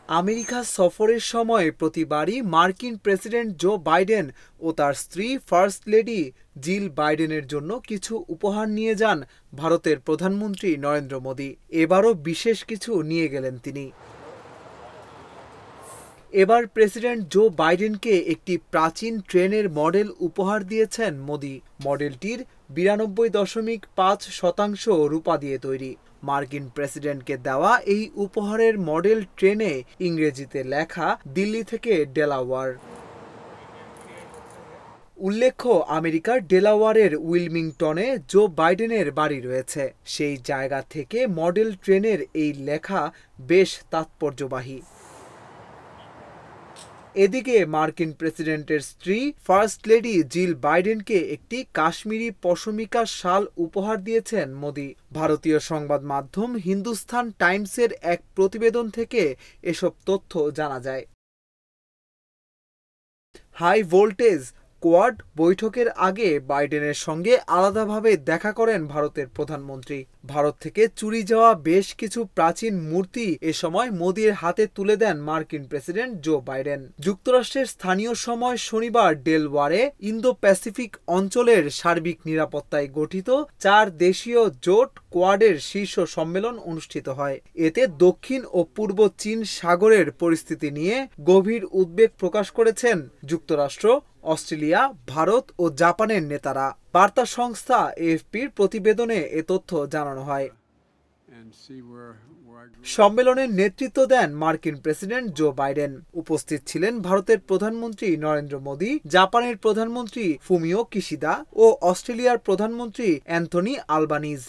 America সফরের সময় প্রতিবারই মার্কিন প্রেসিডেন্ট জো বাইডেন ও তার স্ত্রী ফার্স্ট লেডি জিল বাইডেনের জন্য কিছু উপহার নিয়ে যান ভারতের প্রধানমন্ত্রী নরেন্দ্র মোদি। এবারও বিশেষ কিছু নিয়ে গেলেন তিনি। এবার প্রেসিডেন্ট জো বাইডেনকে একটি প্রাচীন ট্রেনের মডেল উপহার দিয়েছেন মোদি। মডেলটির 92.5% রূপা দিয়ে তৈরি। মার্কিন প্রেসিডেন্টকে দেওয়া এই উপহারের মডেল ট্রেনে ইংরেজিতে লেখা দিল্লি থেকে ডেলাওয়ার। উল্লেখ্য, আমেরিকার ডেলাওয়ারের উইলমিংটনে জো বাইডেনের বাড়ি রয়েছে। সেই জায়গা থেকে মডেল ট্রেনের এই লেখা বেশ তাৎপর্যবাহী। এদিকে মার্কিন প্রেসিডেন্টের স্ত্রী ফার্স্ট লেডি জিল বাইডেনকে একটি কাশ্মীরি পশমিকা শাল উপহার দিয়েছেন মোদি। ভারতীয় সংবাদ মাধ্যম হিন্দুস্তান টাইমসের এক প্রতিবেদন থেকে এসব তথ্য জানা যায়। হাই ভোল্টেজ কোয়াড বৈঠকের আগে বাইডেনের সঙ্গে আলাদাভাবে দেখা করেন ভারতের প্রধানমন্ত্রী। ভারত থেকে চুরি যাওয়া বেশ কিছু প্রাচীন মূর্তি এ সময় মোদির হাতে তুলে দেন মার্কিন প্রেসিডেন্ট জো বাইডেন। যুক্তরাষ্ট্রের স্থানীয় সময় শনিবার ডেলওয়ারে ইন্দো প্যাসিফিক অঞ্চলের সার্বিক নিরাপত্তায় গঠিত 4 দেশীয় জোট কোয়াডের শীর্ষ সম্মেলন অনুষ্ঠিত হয়। এতে দক্ষিণ ও পূর্ব চীন সাগরের পরিস্থিতি নিয়ে গভীর উদ্বেগ প্রকাশ করেছেন যুক্তরাষ্ট্র, অস্ট্রেলিয়া, ভারত ও জাপানের নেতারা। বার্তা সংস্থা এএফপির প্রতিবেদনে এ তথ্য জানানো হয়। সম্মেলনের নেতৃত্ব দেন মার্কিন প্রেসিডেন্ট জো বাইডেন। উপস্থিত ছিলেন ভারতের প্রধানমন্ত্রী নরেন্দ্র মোদি, জাপানের প্রধানমন্ত্রী ফুমিও কিশিদা ও অস্ট্রেলিয়ার প্রধানমন্ত্রী অ্যান্থনি আলবানিজ।